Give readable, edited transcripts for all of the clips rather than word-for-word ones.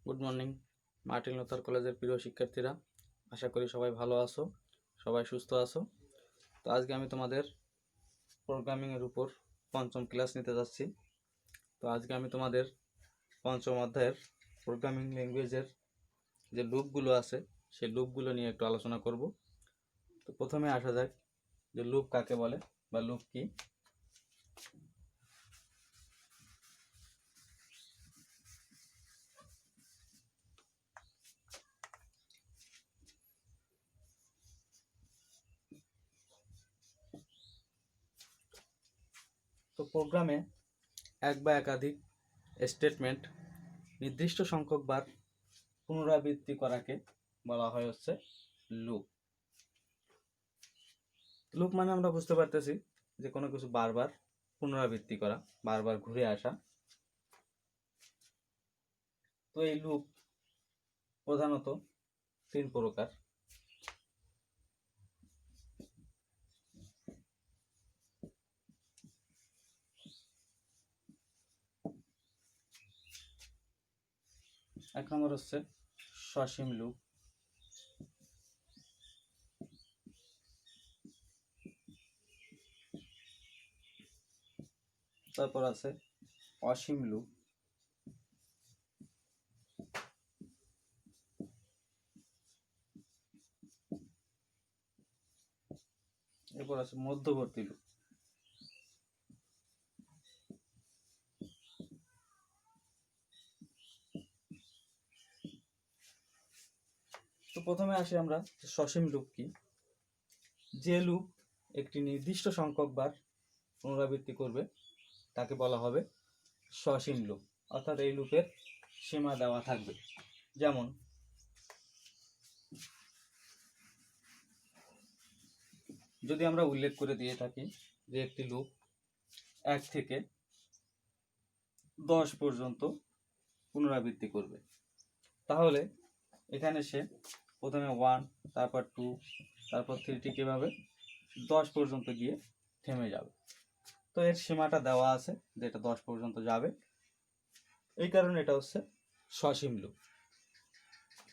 Good morning. Martin Luther কলেজের প্রিয় শিক্ষার্থীরা, আশা করি সবাই ভালো আছো, সবাই সুস্থ আছো। তো আজকে আমি তোমাদের প্রোগ্রামিংয়ের উপর পঞ্চম ক্লাস নিতে যাচ্ছি। তো আজকে আমি তোমাদের পঞ্চম অধ্যায়ের প্রোগ্রামিং ল্যাঙ্গুয়েজের যে লুপগুলো আছে সেই লুপগুলো নিয়ে একটু আলোচনা করব। তো প্রথমে আসা যাক যে লুপ কাকে বলে বা লুপ কি। তো প্রোগ্রামে এক বা একাধিক স্টেটমেন্ট নির্দিষ্ট সংখ্যক বার পুনরাবৃত্তি করাকে বলা হয় হচ্ছে লুপ। লুপ মানে আমরা বুঝতে পারতেছি যে কোনো কিছু বারবার পুনরাবৃত্তি করা, বারবার ঘুরে আসা। তো এই লুপ প্রধানত তিন প্রকার। এক নম্বর হচ্ছে সসীম লুপ, তারপর আছে অসীম লুপ, এরপর আছে মধ্যবর্তী লুপ। তো প্রথমে আসি আমরা সসীম লুপ কি। যে লুপ একটি নির্দিষ্ট সংখ্যক বার পুনরাবৃত্তি করবে তাকে বলা হবে সসীম লুপ, অর্থাৎ এই লুপের সীমা দেওয়া থাকবে। যেমন যদি আমরা উল্লেখ করে দিয়ে থাকি যে একটি লুপ 1 থেকে 10 পর্যন্ত পুনরাবৃত্তি করবে, তাহলে এখানে সে প্রথমে 1, তারপর 2, তারপর 3 ঠিক এভাবে 10 পর্যন্ত গিয়ে থেমে যাবে। তো এর সীমাটা দেওয়া আছে যে এটা 10 পর্যন্ত যাবে, এই কারণে এটা হচ্ছে সসীম লুপ।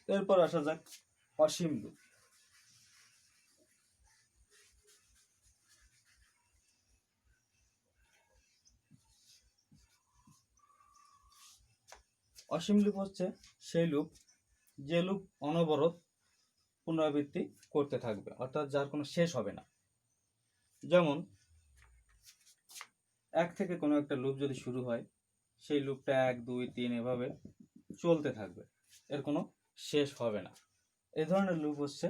এরপর আসা যাক অসীম লুপ। অসীম লুপ হচ্ছে সেই লুপ যে লুপ অনবরত পুনরাবৃত্তি করতে থাকবে, অর্থাৎ যার কোনো শেষ হবে না। যেমন 1 থেকে কোনো একটা লুপ যদি শুরু হয়, সেই লুপটা 1, 2, 3 এভাবে চলতে থাকবে, এর কোনো শেষ হবে না। এই ধরনের লুপ হচ্ছে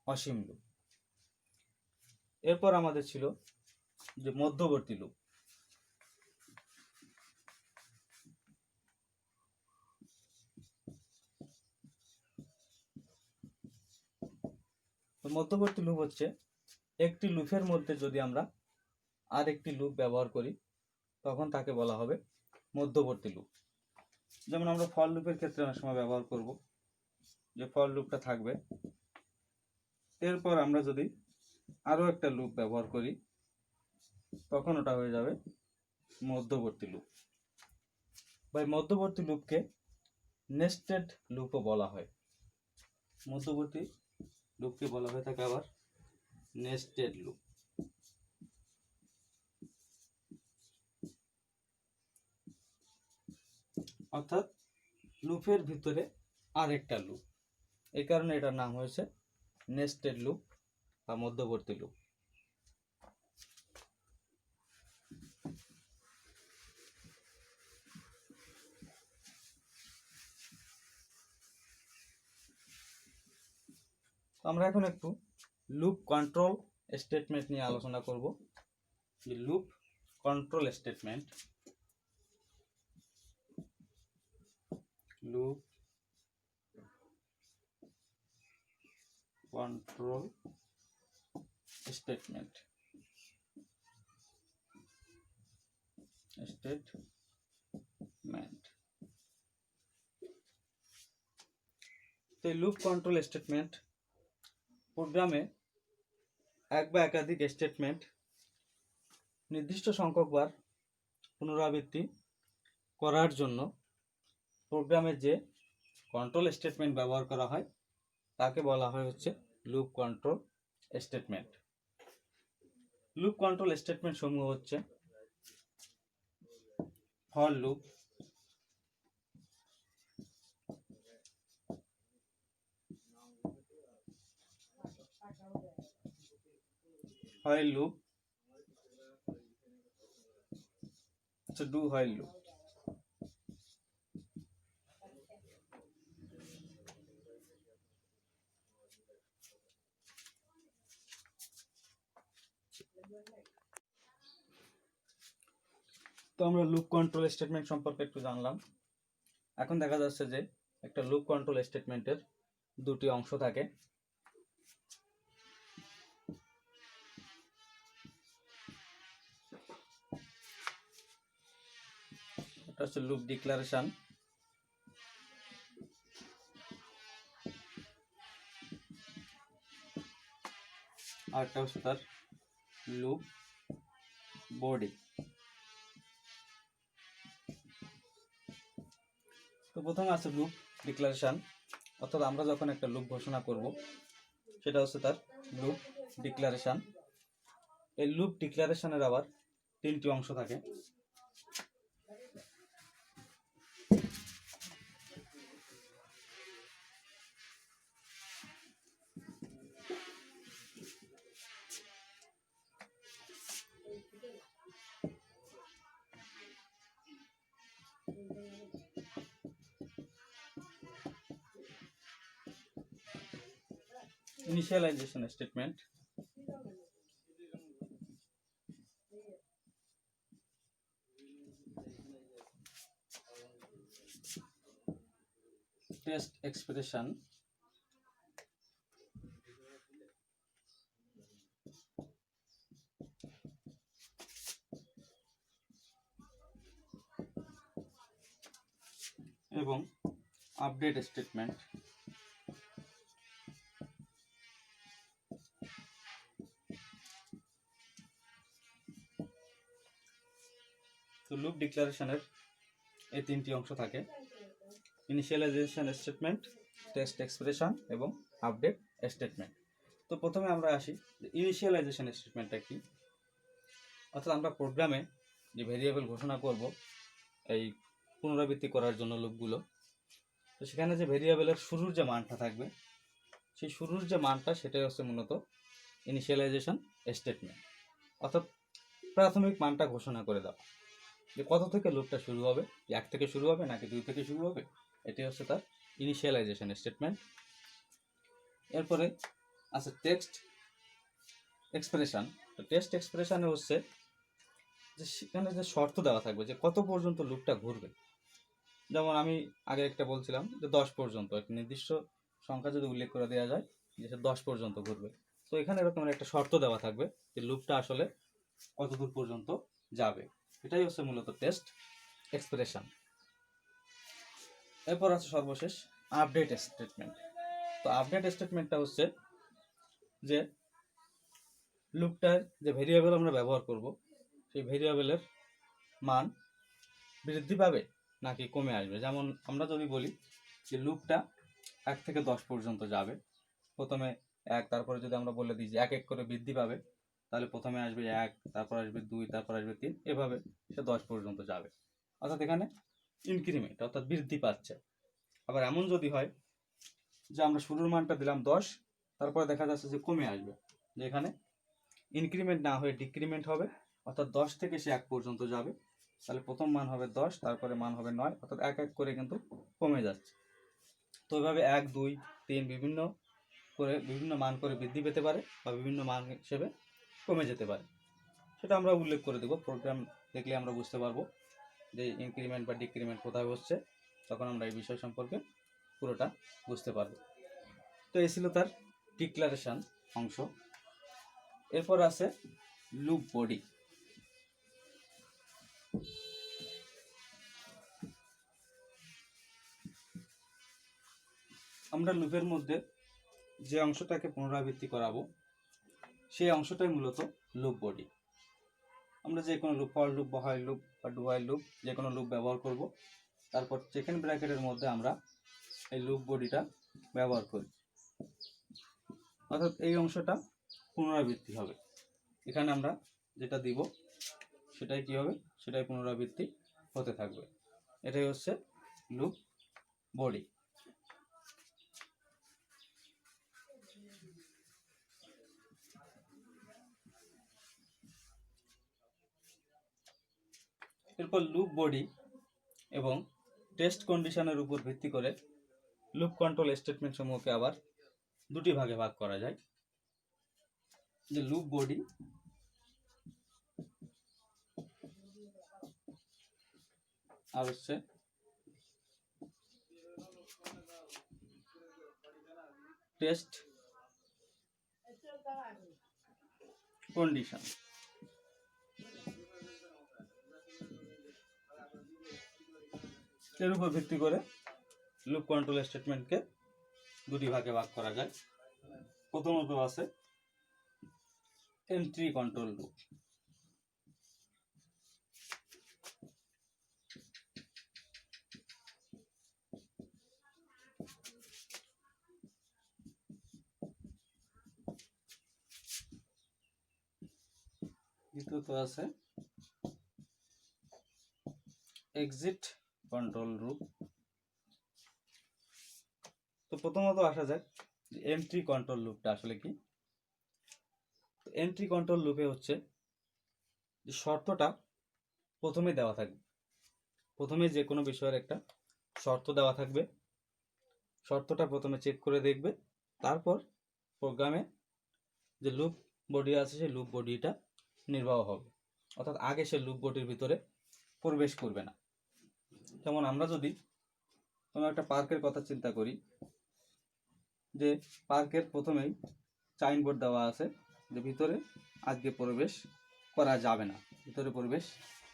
অসীম লুপ। এরপর আমাদের ছিল যে মধ্যবর্তী লুপ। মধ্যবর্তী লুপ হচ্ছে একটি লুপের মধ্যে যদি আমরা আরেকটি লুপ ব্যবহার করি তখন তাকে বলা হবে মধ্যবর্তী লুপ। যেমন আমরা ফর লুপের ক্ষেত্রে অনেক সময় ব্যবহার করব, যে ফর লুপটা থাকবে, এরপর আমরা যদি আরো একটা লুপ ব্যবহার করি তখন ওটা হয়ে যাবে মধ্যবর্তী লুপ। বা মধ্যবর্তী লুপকে নেস্টেড লুপও বলা হয়। মধ্যবর্তী লুপকে বলা হয়ে থাকে আবার নেস্টেড লুপ। অর্থাৎ লুপের ভিতরে আরেকটা লুপ, এই কারণে এটার নাম হয়েছে নেস্টেড লুপ বা মধ্যবর্তী লুপ। আমরা এখন একটু লুপ কন্ট্রোল স্টেটমেন্ট নিয়ে আলোচনা করব। Loop control statement, loop control statement তো লুপ কন্ট্রোল স্টেটমেন্ট প্রোগ্রামে এক বা একাধিক স্টেটমেন্ট নির্দিষ্ট সংখ্যক বার পুনরাবৃত্তি করার জন্য প্রোগ্রামের যে কন্ট্রোল স্টেটমেন্ট ব্যবহার করা হয় তাকে বলা হয় হচ্ছে loop control statement. Loop control statement সমূহ হচ্ছে for loop, while loop, do while loop। তো আমরা লুপ কন্ট্রোল স্টেটমেন্ট সম্পর্কে একটু জানলাম। এখন দেখা যাচ্ছে যে একটা লুপ কন্ট্রোল স্টেটমেন্টের দুটি অংশ থাকে। একটা হচ্ছে লুপ ডিক্লারেশন, আর একটা হচ্ছে তার লুপ বডি। তো প্রথমে আছে লুপ ডিক্লারেশন, অর্থাৎ আমরা যখন একটা লুপ ঘোষণা করব সেটা হচ্ছে তার লুপ ডিক্লারেশন। এই লুপ ডিক্লারেশনের আবার তিনটি অংশ থাকে। ইনিশিয়ালাইজেশন স্টেটমেন্ট, টেস্ট এক্সপ্রেশন, এবং আপডেট স্টেটমেন্ট। তো লুপ ডিক্লারেশনের এই তিনটি অংশ থাকে, ইনিশিয়ালাইজেশন স্টেটমেন্ট, টেস্ট এক্সপ্রেশন এবং আপডেট স্টেটমেন্ট। তো প্রথমে আমরা আসি যে ইনিশিয়ালাইজেশন স্টেটমেন্টটা কি। অর্থাৎ আমরা প্রোগ্রামে যে ভেরিয়েবল ঘোষণা করব এই পুনরাবৃত্তি করার জন্য লুপগুলো, তো সেখানে যে ভেরিয়েবলের শুরুর যে মানটা থাকবে সেই শুরুর যে মানটা সেটাই হচ্ছে মূলত ইনিশিয়ালাইজেশন স্টেটমেন্ট। অর্থাৎ প্রাথমিক মানটা ঘোষণা করে দাও যে কত থেকে লুপটা শুরু হবে, 1 থেকে শুরু হবে নাকি 2 থেকে শুরু হবে, এটি হচ্ছে তার ইনিশিয়ালাইজেশন স্টেটমেন্ট। এরপরে আছে টেক্সট এক্সপ্রেশন। তো টেস্ট এক্সপ্রেশনে হচ্ছে যে সেখানে যে শর্ত দেওয়া থাকবে যে কত পর্যন্ত লুপটা ঘুরবে। যেমন আমি আগে একটা বলছিলাম যে 10 পর্যন্ত, একটা নির্দিষ্ট সংখ্যা যদি উল্লেখ করে দেওয়া যায় যে 10 পর্যন্ত ঘুরবে, তো এখানে এরকম একটা শর্ত দেওয়া থাকবে যে লুপটা আসলে কত দূর পর্যন্ত যাবে। এটাই হচ্ছে মূলত টেস্ট এক্সপ্রেশন। এরপর আছে সর্বশেষ আপডেট স্টেটমেন্ট। তো আপডেট স্টেটমেন্টটা হচ্ছে যে লুপটার যে ভেরিয়েবল আমরা ব্যবহার করব সেই ভেরিয়েবলের মান বৃদ্ধি পাবে নাকি কমে আসবে। যেমন আমরা যদি বলি যে লুপটা 1 থেকে 10 পর্যন্ত যাবে, প্রথমে 1, তারপরে যদি আমরা বলে দিই যে 1 1 করে বৃদ্ধি পাবে, তাহলে প্রথমে আসবে 1, তারপর আসবে 2, তারপর আসবে 3, এভাবে সে 10 পর্যন্ত যাবে। অর্থাৎ এখানে ইনক্রিমেন্ট, অর্থাৎ বৃদ্ধি পাচ্ছে। আবার এমন যদি হয় যে আমরা শুরুর মানটা দিলাম 10, তারপরে দেখা যাচ্ছে যে কমে আসবে, যে এখানে ইনক্রিমেন্ট না হয়ে ডিক্রিমেন্ট হবে, অর্থাৎ 10 থেকে সে 1 পর্যন্ত যাবে, তাহলে প্রথম মান হবে 10, তারপরে মান হবে 9, অর্থাৎ 1 1 করে কিন্তু কমে যাচ্ছে। তো এভাবে 1 2 3 বিভিন্ন মান করে বৃদ্ধি পেতে পারে বা বিভিন্ন মান হিসেবে কমে যেতে পারে। সেটা আমরা উল্লেখ করে দেব, প্রোগ্রাম দেখলে আমরা বুঝতে পারবো যে ইনক্রিমেন্ট বা ডিক্রিমেন্ট কোথায় হচ্ছে, তখন আমরা এই বিষয় সম্পর্কে পুরোটা বুঝতে পারবো। তো এই ছিল তার ডিক্লারেশন অংশ। এরপর আছে লুপ বডি। আমরা লুপের মধ্যে যে অংশটাকে পুনরাবৃত্তি করাবো সেই অংশটাই মূলত লুপ বডি। আমরা যে কোনো লুপ, ফর লুপ বা হোয়াইল লুপ বা ডু হোয়াইল লুপ, যে কোনো লুপ ব্যবহার করব। তারপর চেক এন্ড ব্র্যাকেটের মধ্যে আমরা এই লুপ বডিটা ব্যবহার করি, অর্থাৎ এই অংশটা পুনরাবৃত্তি হবে। এখানে আমরা যেটা দিব সেটাই কি হবে, সেটাই পুনরাবৃত্তি হতে থাকবে। এটাই হচ্ছে লুপ বডি। এরপর লুপ বডি এবং টেস্ট কন্ডিশনের উপর ভিত্তি করে লুপ কন্ট্রোল স্টেটমেন্ট সমূহকে আবার দুটি ভাগে ভাগ করা যায়। যে লুপ বডি আর হচ্ছে টেস্ট কন্ডিশন। এর উপর ভিত্তি করে লুপ কন্ট্রোল স্টেটমেন্টকে দুটি ভাগে ভাগ করা যায়। প্রথমত আছে এন্ট্রি কন্ট্রোল লুপ। দ্বিতীয়ত আছে এক্সিট কন্ট্রোল লুপ। তো প্রথমত আসা যায় যে এন্ট্রি কন্ট্রোল লুপটা আসলে কি। এন্ট্রি কন্ট্রোল লুপে হচ্ছে যে শর্তটা প্রথমে দেওয়া থাকবে, প্রথমে যে কোনো বিষয়ের একটা শর্ত দেওয়া থাকবে, শর্তটা প্রথমে চেক করে দেখবে, তারপর প্রোগ্রামে যে লুপ বডি আছে সেই লুপ বডিটা নির্বাহ হবে, অর্থাৎ আগে সে লুপ বডির ভিতরে প্রবেশ করবে না। যেমন আমরা যদি কোনো একটা পার্কের কথা চিন্তা করি, যে পার্কের প্রথমেই সাইনবোর্ড দেওয়া আছে যে ভিতরে আজকে প্রবেশ করা যাবে না, ভিতরে প্রবেশ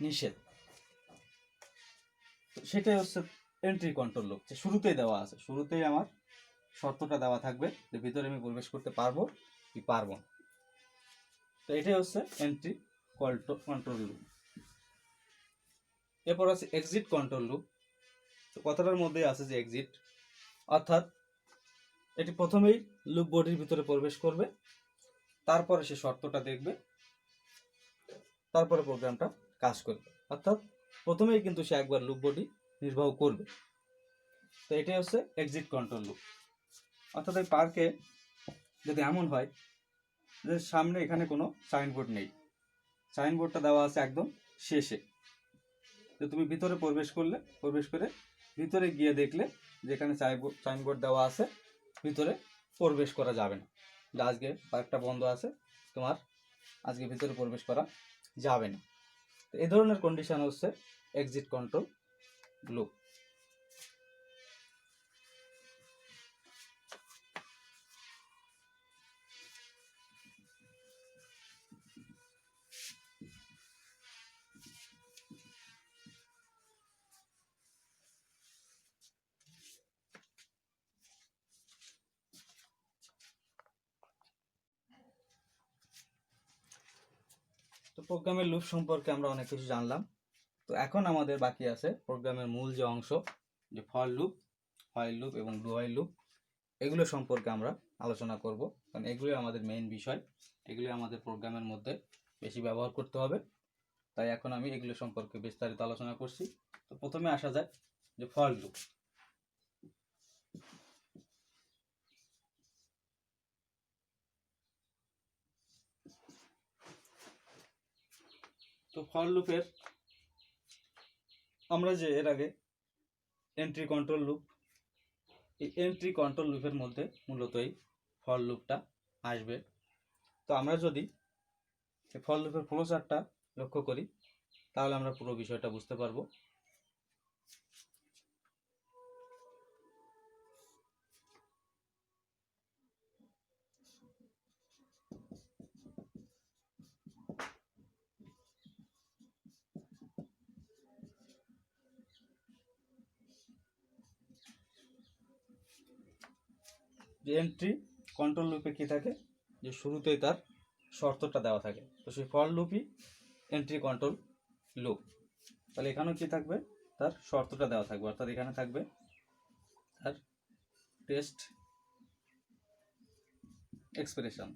নিষেধ। সেটাই হচ্ছে এন্ট্রি কন্ট্রোল লুপ, যে শুরুতেই দেওয়া আছে, শুরুতেই আমার শর্তটা দেওয়া থাকবে যে ভিতরে আমি প্রবেশ করতে পারবো কি পারবো না। তো এটাই হচ্ছে এন্ট্রি কন্ট্রোল লুপ। এরপর আছে এক্সিট কন্ট্রোল লুপ। তো কথাটার মধ্যে আছে যে এক্সিট, অর্থাৎ এটি প্রথমেই লুপ বডির ভিতরে প্রবেশ করবে, তারপরে সে শর্তটা দেখবে, তারপরে প্রোগ্রামটা কাজ করবে, অর্থাৎ প্রথমেই কিন্তু সে একবার লুপ বডি নির্বাহ করবে। তো এটাই হচ্ছে এক্সিট কন্ট্রোল লুপ। অর্থাৎ এই পার্কে যদি এমন হয় যে সামনে এখানে কোনো সাইনবোর্ড নেই, সাইনবোর্ডটা দেওয়া আছে একদম শেষে, তো তুমি ভিতরে প্রবেশ করলে, প্রবেশ করে ভিতরে গিয়ে দেখলে যেখানে সাইনবোর্ড দেওয়া আছে ভিতরে প্রবেশ করা যাবে না, যে আজকে পার্কটা বন্ধ আছে, তোমার আজকে ভিতরে প্রবেশ করা যাবে না। তো এই ধরনের কন্ডিশন হচ্ছে এক্সিট কন্ট্রোল লুপ। তো প্রোগ্রামের লুপ সম্পর্কে আমরা অনেক কিছু জানলাম। তো এখন আমাদের বাকি আছে প্রোগ্রামের মূল যে অংশ, যে ফর লুপ, হোয়াইল লুপ এবং ডু হোয়াইল লুপ, এগুলো সম্পর্কে আমরা আলোচনা করব, কারণ এগুলি আমাদের মেইন বিষয়, এগুলি আমাদের প্রোগ্রামের মধ্যে বেশি ব্যবহার করতে হবে। তাই এখন আমি এগুলো সম্পর্কে বিস্তারিত আলোচনা করছি। তো প্রথমে আসা যায় যে ফর লুপ। তো ফর লুপের আমরা যে এর আগে এন্ট্রি কন্ট্রোল লুপ, এই এন্ট্রি কন্ট্রোল লুপের মধ্যে মূলত এই ফর লুপটা আসবে। তো আমরা যদি এই ফর লুপের ফ্লো চার্টটা লক্ষ্য করি তাহলে আমরা পুরো বিষয়টা বুঝতে পারবো। যে এন্ট্রি কন্ট্রোল লুপে কি থাকে, যে শুরুতেই তার শর্তটা দেওয়া থাকে, তো সেই ফর লুপই এন্ট্রি কন্ট্রোল লুপ। তাহলে এখানেও কি থাকবে, তার শর্তটা দেওয়া থাকবে, অর্থাৎ এখানে থাকবে তার টেস্ট এক্সপ্রেশন।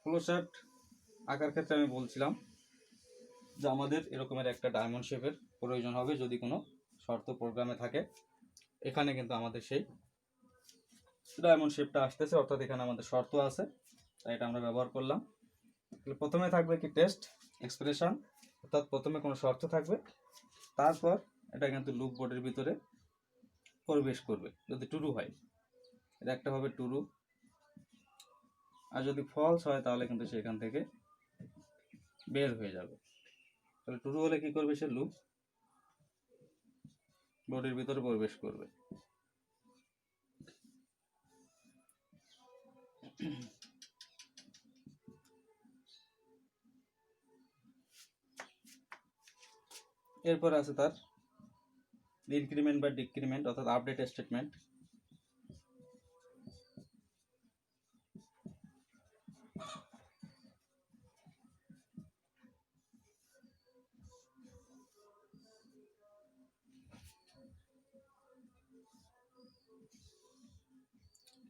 ফ্লোচার্ট আঁকার ক্ষেত্রে আমি বলছিলাম যে আমাদের এরকমের একটা ডায়মন্ড শেপের প্রয়োজন হবে যদি কোনো শর্ত প্রোগ্রামে থাকে। এখানে কিন্তু আমাদের সেই ডায়মন্ড শেপটা আসতেছে, অর্থাৎ এখানে আমাদের শর্ত আছে, তাই এটা আমরা ব্যবহার করলাম। তাহলে প্রথমে থাকবে কি টেস্ট এক্সপ্রেশন, অর্থাৎ প্রথমে কোনো শর্ত থাকবে, তারপর এটা কিন্তু লুপ বোর্ডের ভিতরে প্রবেশ করবে যদি ট্রু হয়, এটা একটা হবে ট্রু, আর যদি ফলস হয় তাহলে কিন্তু সেখান থেকে বের হয়ে যাবে। তাহলে ট্রু হলে কি করবে, সে লুপ বোর্ডের ভিতরে প্রবেশ করবে। এরপর আছে তার ইনক্রিমেন্ট বা ডিক্রিমেন্ট, অর্থাৎ আপডেট স্টেটমেন্ট।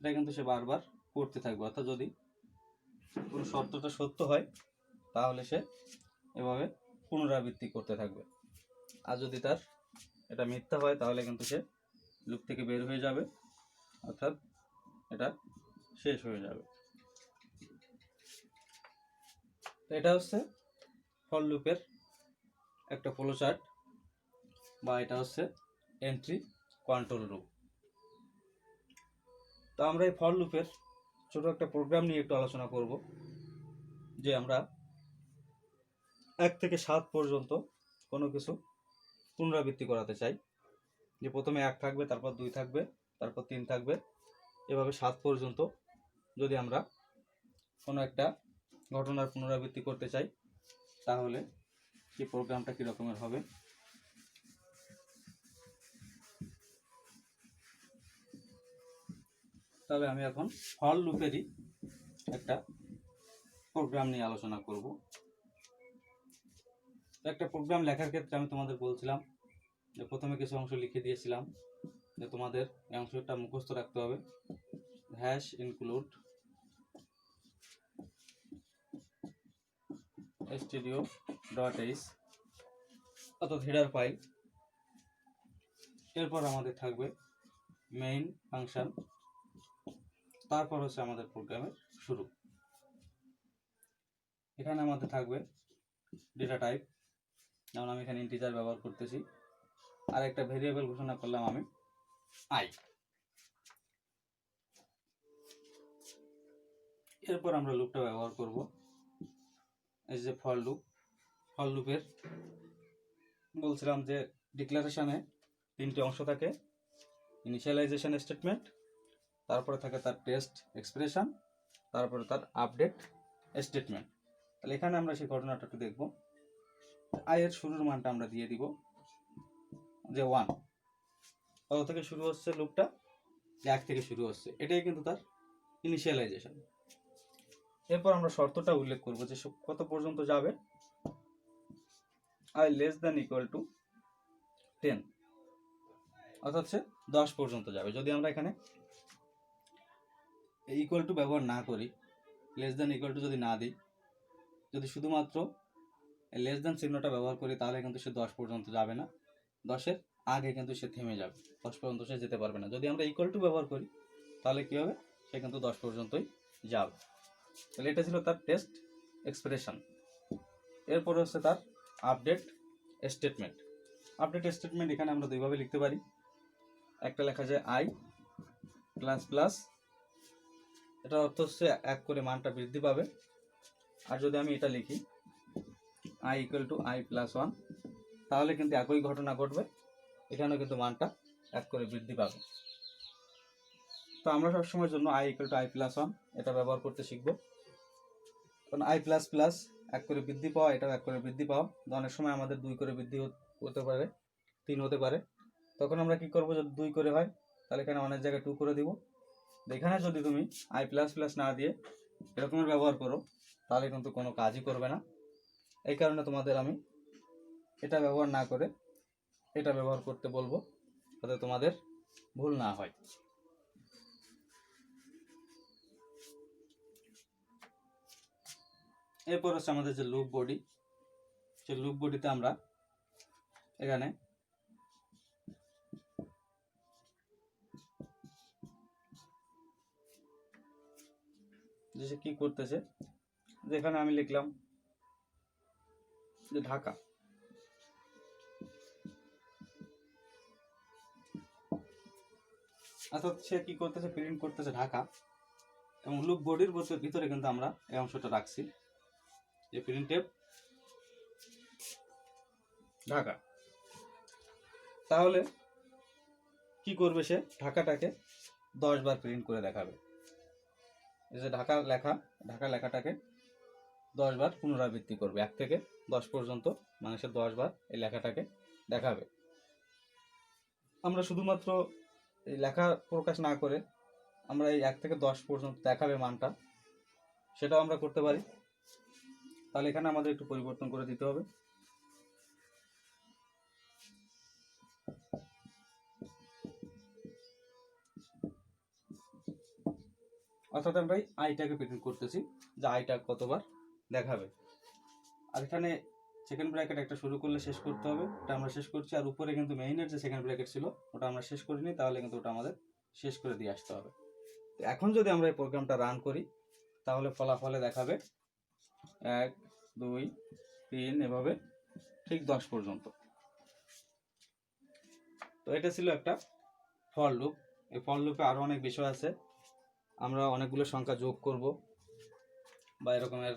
এটা কিন্তু সে বারবার করতে থাকবে, অর্থাৎ যদি কোনো শর্তটা সত্য হয় তাহলে সে এভাবে পুনরাবৃত্তি করতে থাকবে, আর যদি তার এটা মিথ্যা হয় তাহলে কিন্তু সে লুপ থেকে বের হয়ে যাবে, অর্থাৎ এটা শেষ হয়ে যাবে। তো এটা হচ্ছে ফর লুপের একটা ফ্লোচার্ট, বা এটা হচ্ছে এন্ট্রি কন্ট্রোল লুপ। তো আমরা এই ফর লুপের ছোট একটা প্রোগ্রাম নিয়ে একটু আলোচনা করব, যে আমরা 1 থেকে 7 পর্যন্ত কোনো কিছু পুনরাবৃত্তি করাতে চাই, যে প্রথমে 1 থাকবে, তারপর 2 থাকবে, তারপর 3 থাকবে, এভাবে 7 পর্যন্ত যদি আমরা কোনো একটা ঘটনার পুনরাবৃত্তি করতে চাই তাহলে সেই প্রোগ্রামটা কী রকমের হবে। তাহলে আমি এখন ফর লুপেরই একটা প্রোগ্রাম নিয়ে আলোচনা করব। একটা প্রোগ্রাম লেখার ক্ষেত্রে আমি তোমাদের বলছিলাম যে প্রথমে কিছু অংশ লিখে দিয়েছিলাম যে তোমাদের এই অংশটা মুখস্থ রাখতে হবে। হ্যাশ ইনক্লুড stdio.h, অর্থাৎ হেডার ফাইল। এরপর আমাদের থাকবে মেইন ফাংশন, তারপর হচ্ছে আমাদের প্রোগ্রামের শুরু। এখানে আমাদের থাকবে ডেটা টাইপ, যেমন আমি এখানে ইন্টিজার ব্যবহার করতেছি, আর একটা ভেরিয়েবল ঘোষণা করলাম আমি আই। এরপর আমরা লুপটা ব্যবহার করব, এই যে ফর লুপ। ফর লুপের বলছিলাম যে ডিক্লারেশনে 3টি অংশ থাকে, ইনিশিয়ালাইজেশন স্টেটমেন্ট, তারপরে থাকে তার টেস্ট এক্সপ্রেশন, তারপরে তার আপডেট স্টেটমেন্ট। তাহলে এখানে আমরা সেই ঘটনাটা একটু দেখব। আই এর শুরুর মানটা আমরা দিয়ে দিব যে 1, কত থেকে শুরু হচ্ছে লুপটা, 1 থেকে শুরু হচ্ছে, এটাই কিন্তু তার ইনিশিয়ালাইজেশন। এরপর আমরা শর্তটা উল্লেখ করব যে কত পর্যন্ত যাবে, I less than equal to 10, অর্থাৎ সে 10 পর্যন্ত যাবে। যদি আমরা এখানে ইকুয়াল টু ব্যবহার না করি, লেস দ্যান ইকুয়াল টু যদি না দিই, যদি শুধুমাত্র লেস দ্যান চিহ্নটা ব্যবহার করি তাহলে কিন্তু সে 10 পর্যন্ত যাবে না, 10-এর আগে কিন্তু সে থেমে যাবে, 10 পর্যন্ত সে যেতে পারবে না। যদি আমরা ইকুয়াল টু ব্যবহার করি তাহলে কী হবে, সে কিন্তু 10 পর্যন্তই যাবে। তাহলে এটা ছিল তার টেস্ট এক্সপ্রেশন। এরপর হচ্ছে তার আপডেট স্টেটমেন্ট। আপডেট স্টেটমেন্ট এখানে আমরা দুইভাবে লিখতে পারি, একটা লেখা যায় আই প্লাস প্লাস, এটার অর্থ হচ্ছে 1 করে মানটা বৃদ্ধি পাবে, আর যদি আমি এটা লিখি I equal to I plus 1, তাহলে কিন্তু একই ঘটনা ঘটবে, এখানেও কিন্তু মানটা 1 করে বৃদ্ধি পাবে। তো আমরা সবসময়ের জন্য I equal to I plus 1 এটা ব্যবহার করতে শিখব, কারণ আই প্লাস প্লাস 1 করে বৃদ্ধি পাওয়া, এটাও 1 করে বৃদ্ধি পাওয়া, অনেক সময় আমাদের 2 করে বৃদ্ধি হতে পারে, 3 হতে পারে, তখন আমরা কি করব, যদি 2 করে হয় তাহলে এখানে অনেক জায়গায় 2 করে দিব। এখানে যদি তুমি আই প্লাস প্লাস না দিয়ে এরকমের ব্যবহার করো তাহলে কিন্তু কোনো কাজই করবে না। এই কারণে তোমাদের আমি এটা ব্যবহার না করে এটা ব্যবহার করতে বলবো, যাতে তোমাদের ভুল না হয়। এরপর হচ্ছে আমাদের যে লুপ বডি, সেই লুপ বডিতে আমরা এখানে যে কি করতেছে, যেখানে আমি লিখলাম যে ঢাকা, অর্থাৎ সে কি করতেছে, প্রিন্ট করতেছে ঢাকা, এবং লুপ বডির ভিতরে কিন্তু আমরা এই অংশটা রাখছি যে প্রিন্টএফ ঢাকা। তাহলে কি করবে, সে ঢাকাটাকে 10 বার প্রিন্ট করে দেখাবে। এই যে ঢাকা লেখাটাকে 10 বার পুনরাবৃত্তি করবে, 1 থেকে 10 পর্যন্ত, মানে সে 10 বার এই লেখাটাকে দেখাবে। আমরা শুধুমাত্র এই লেখা প্রকাশ না করে আমরা এই 1 থেকে 10 পর্যন্ত দেখাবে মানটা, সেটাও আমরা করতে পারি। তাহলে এখানে আমাদের একটু পরিবর্তন করে দিতে হবে। অর্থাৎ আমরা আইটাকে প্রিন্ট করতেছি যে আইটা কতবার দেখাবে। আর এখানে সেকেন্ড ব্র্যাকেট একটা শুরু করলে শেষ করতে হবে, এটা আমরা শেষ করছি। আর উপরে কিন্তু মেইনের যে সেকেন্ড ব্র্যাকেট ছিল ওটা আমরা শেষ করিনি, তাহলে কিন্তু ওটা আমাদের শেষ করে দিয়ে আসতে হবে। তো এখন যদি আমরা এই প্রোগ্রামটা রান করি, তাহলে ফলাফলে দেখাবে 1 2 3 এভাবে ঠিক 10 পর্যন্ত। তো এটা ছিল একটা ফর লুপ। এই ফর লুপে আরও অনেক বিষয় আছে, আমরা অনেকগুলো সংখ্যা যোগ করব বা এরকমের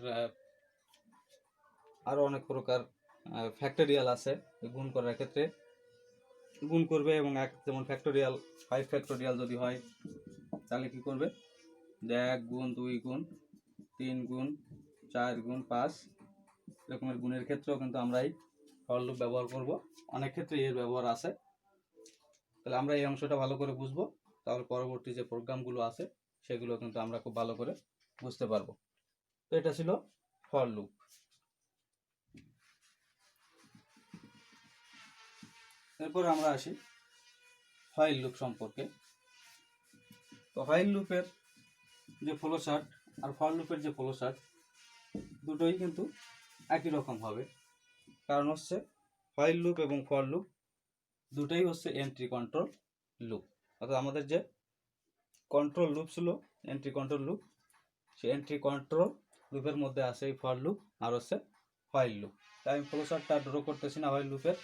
আরও অনেক প্রকার ফ্যাক্টোরিয়াল আছে। গুণ করার ক্ষেত্রে গুণ করবে, এবং যেমন ফ্যাক্টোরিয়াল 5 ফ্যাক্টোরিয়াল যদি হয় তাহলে কি করবে, 1 গুণ 2 গুণ 3 গুণ 4 গুণ 5 এরকমের গুণের ক্ষেত্রেও কিন্তু আমরা এই ফর লুপ ব্যবহার করব। অনেক ক্ষেত্রে এর ব্যবহার আছে। তাহলে আমরা এই অংশটা ভালো করে বুঝবো, তাহলে পরবর্তী যে প্রোগ্রামগুলো আছে সেগুলো কিন্তু আমরা খুব ভালো করে বুঝতে পারবো। তো এটা ছিল ফর লুপ। এরপরে আমরা আসি হোয়াইল লুপ সম্পর্কে। তো হোয়াইল লুপের যে ফ্লো চার্ট আর ফর লুপের যে ফ্লো চার্ট দুটোই কিন্তু একই রকম হবে, কারণ হচ্ছে হোয়াইল লুপ এবং ফর লুপ দুটোই হচ্ছে এন্ট্রি কন্ট্রোল লুপ। অর্থাৎ আমাদের যে কন্ট্রোল লুপ ছিল এন্ট্রি কন্ট্রোল লুপ, সেই এন্ট্রি কন্ট্রোল লুপের মধ্যে আছে এই ফর লুপ আর হচ্ছে হোয়াইল লুপ। তাই আমি ফ্লো চার্টটা ড্র করতেছি না হোয়াইল লুপের,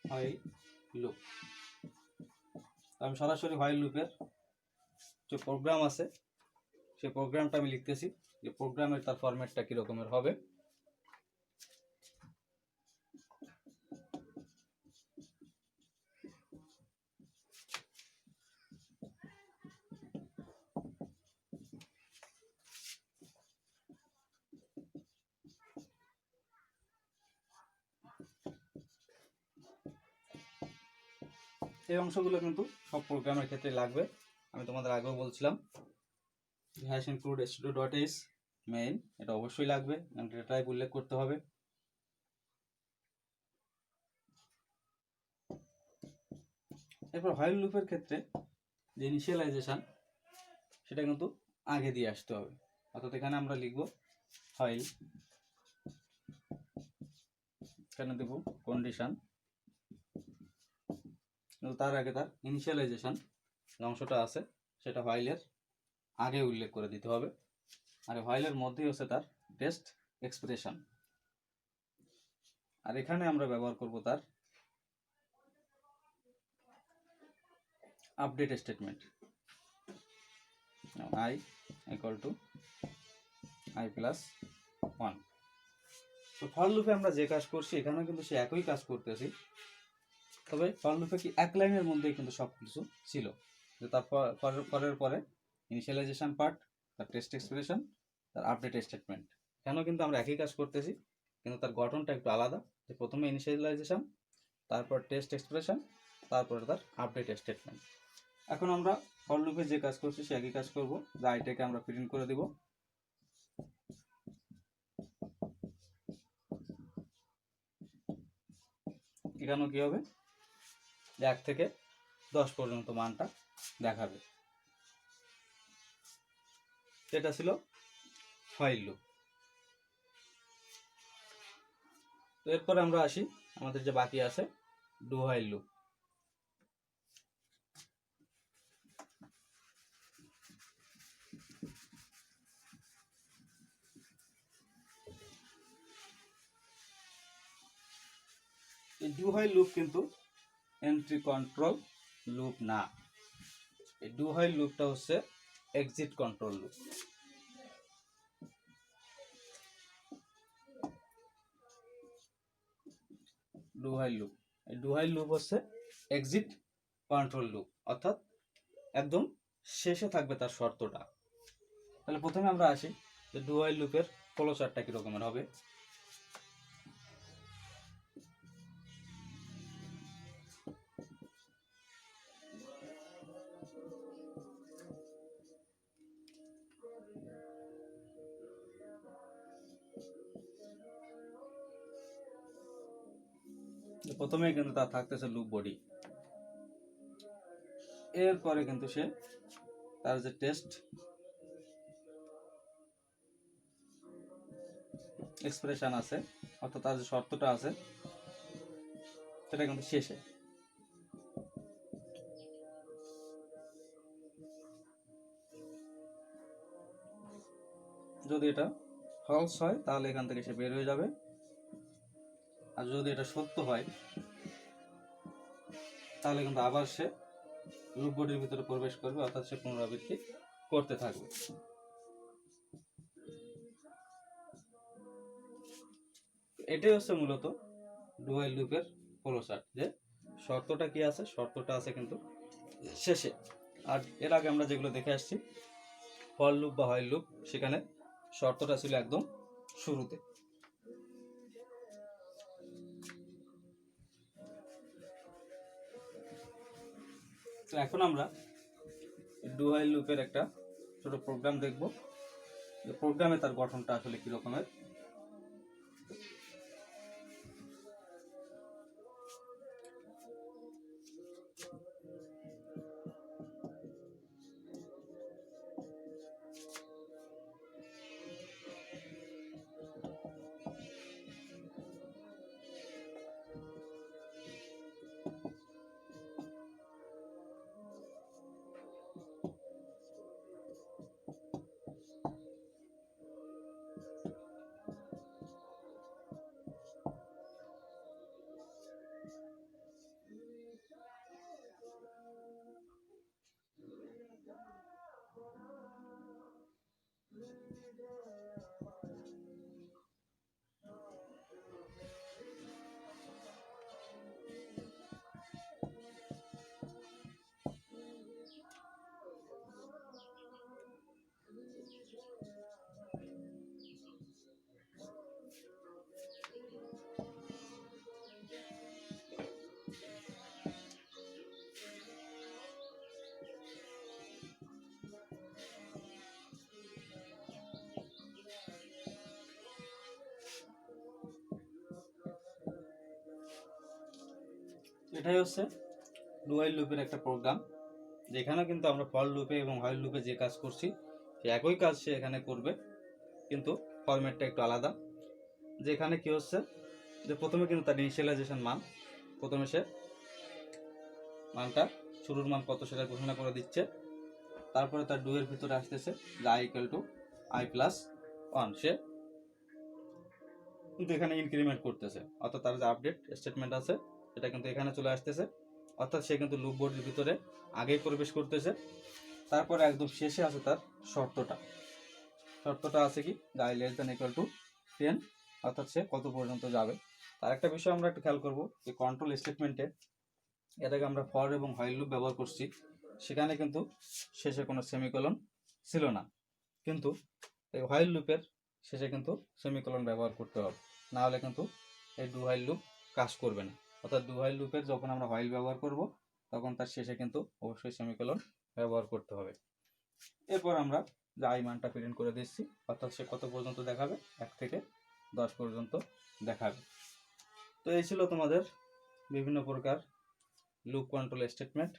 হোয়াইল লুপ আমি সরাসরি হোয়াইল লুপের যে প্রোগ্রাম আছে সেই প্রোগ্রামটা আমি লিখতেছি, যে প্রোগ্রামের তার ফরম্যাটটা কি রকমের হবে। এই অংশগুলো কিন্তু সব প্রোগ্রামের ক্ষেত্রে লাগবে। আমি তোমাদের আগেও বলছিলাম হ্যাশ ইনক্লুড stdio.h মেইন, এটা অবশ্যই লাগবে, ডেটা টাইপ উল্লেখ করতে হবে। এরপর হোয়াইল লুপের ক্ষেত্রে যে ইনিশিয়ালাইজেশন সেটা কিন্তু আগে দিয়ে আসতে হবে। অর্থাৎ এখানে আমরা লিখব হোয়াইল, এখানে দেব কন্ডিশন, তার আগে তার ইনিশিয়ালাইজেশন অংশটা আছে সেটা হোয়াইলের আগে উল্লেখ করে দিতে হবে। আর হোয়াইলের মধ্যেই হচ্ছে তার টেস্ট এক্সপ্রেশন, আর এখানে আমরা ব্যবহার করব তার update statement, i equal to i plus 1। তো ফর লুপে আমরা যে কাজ করছি এখানেও কিন্তু সে একই কাজ করতেছি, তবে ফর লুপে কি এক লাইনের মধ্যেই কিন্তু সব কিছু ছিল, যে তার পরে ইনিশিয়ালাইজেশন পার্ট, তার টেস্ট এক্সপ্রেশন, তার আপডেট স্টেটমেন্ট। এখানেও কিন্তু আমরা একই কাজ করতেছি, কিন্তু তার গঠনটা একটু আলাদা, যে প্রথমে ইনিশিয়ালাইজেশন, তারপর টেস্ট এক্সপ্রেশন, তারপরে তার আপডেট স্টেটমেন্ট। এখন আমরা ফর লুপে যে কাজ করছি সে একই কাজ করব, যে আইটাকে আমরা প্রিন্ট করে দিব। এখানেও কী হবে, 1 থেকে 10 পর্যন্ত মানটা দেখাবে। এটা ছিল হোয়াইল লুপ। তো এরপরে আমরা আসি আমাদের যে বাকি আছে ডু হোয়াইল লুপ। এই ডু হোয়াইল লুপ কিন্তু এন্ট্রি কন্ট্রোল লুপ না, এই ডু হোয়াইল লুপটা হচ্ছে exit control loop. Do while loop, এই ডু হোয়াইল লুপ হচ্ছে এক্সিট কন্ট্রোল লুপ, অর্থাৎ একদম শেষে থাকবে তার শর্তটা। তাহলে প্রথমে আমরা আসি যে ডু হোয়াইল লুপের ফ্লো চার্টটা কি রকমের হবে। প্রথমে কিন্তু তার থাকতেছে লুপ বডি, এরপরে কিন্তু সে তার যে টেস্ট এক্সপ্রেশন আছে, অর্থাৎ তার যে শর্তটা আছে সেটা কিন্তু শেষে। যদি এটা ফলস হয় তাহলে এখান থেকে সে বের হয়ে যাবে, আর যদি এটা সত্য হয় তাহলে কিন্তু আবার সে লুপ বডির ভিতরে প্রবেশ করবে, অর্থাৎ সে পুনরাবৃত্তি করতে থাকবে। এটাই হচ্ছে মূলত ডু হোয়াইল লুপের ফ্লো চার্ট, যে শর্তটা কি আছে, শর্তটা আছে কিন্তু শেষে। আর এর আগে আমরা যেগুলো দেখে আসছি ফর লুপ বা হোয়াইল লুপ, সেখানে শর্তটা ছিল একদম শুরুতে। তো এখন আমরা ডু হোয়াইল লুপের একটা ছোট প্রোগ্রাম দেখব, যে প্রোগ্রামে তার গঠনটা আসলে কি রকমের। এটাই হচ্ছে ডু হোয়াইল লুপের একটা প্রোগ্রাম, যেখানে কিন্তু আমরা ফর লুপে এবং হোয়াইল লুপে যে কাজ করছি সে একই কাজ সে এখানে করবে, কিন্তু ফরম্যাটটা একটু আলাদা। যেখানে কি হচ্ছে যে প্রথমে কিন্তু তার ইনিশিয়ালাইজেশন মান, প্রথমে সে মানটা শুরুর মান কত সেটা ঘোষণা করে দিচ্ছে, তারপরে তার ডু এর ভিতরে আসতেছে যে I equal to I plus 1, সে কিন্তু এখানে ইনক্রিমেন্ট করতেছে, অর্থাৎ তার যে আপডেট স্টেটমেন্ট আছে সেটা কিন্তু এখানে চলে আসতেছে, অর্থাৎ সে কিন্তু লুপ বডির ভিতরে আগেই প্রবেশ করতেছে। তারপরে একদম শেষে আছে তার শর্তটা, শর্তটা আছে কি I less than equal to 10, অর্থাৎ সে কত পর্যন্ত যাবে। তার একটা বিষয় আমরা একটু খেয়াল করবো, যে কন্ট্রোল স্টেটমেন্টে এর আগে আমরা ফর এবং হোয়াইল লুপ ব্যবহার করছি, সেখানে কিন্তু শেষে কোনো সেমিকোলন ছিল না, কিন্তু এই হোয়াইল লুপের শেষে কিন্তু সেমিকোলন ব্যবহার করতে হবে, না হলে কিন্তু এই ডু হোয়াইল লুপ কাজ করবে না। অর্থাৎ ডু হোয়াইল লুপের যখন আমরা হোয়াইল ব্যবহার করব তখন তার শেষে কিন্তু অবশ্যই সেমিকোলন ব্যবহার করতে হবে। এরপর আমরা যে আই মানটা প্রিন্ট করে দিচ্ছি, অর্থাৎ সে কত পর্যন্ত দেখাবে, 1 থেকে 10 পর্যন্ত দেখাবে। তো এই ছিল তোমাদের বিভিন্ন প্রকার লুপ কন্ট্রোল স্টেটমেন্ট।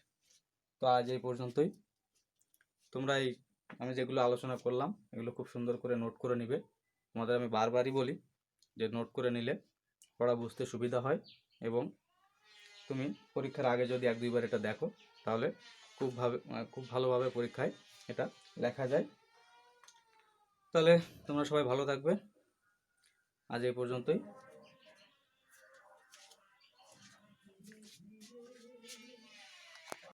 তো আজ এই পর্যন্তই। তোমরা এই আমি যেগুলো আলোচনা করলাম এগুলো খুব সুন্দর করে নোট করে নিবে। তোমাদের আমি বারবারই বলি যে নোট করে নিলে পড়া বুঝতে সুবিধা হয়, এবং তুমি পরীক্ষার আগে যদি 1-2 বার এটা দেখো তাহলে খুব ভালোভাবে পরীক্ষায় এটা লেখা যায়। তাহলে তোমরা সবাই ভালো থাকবে। আজ এই পর্যন্তই।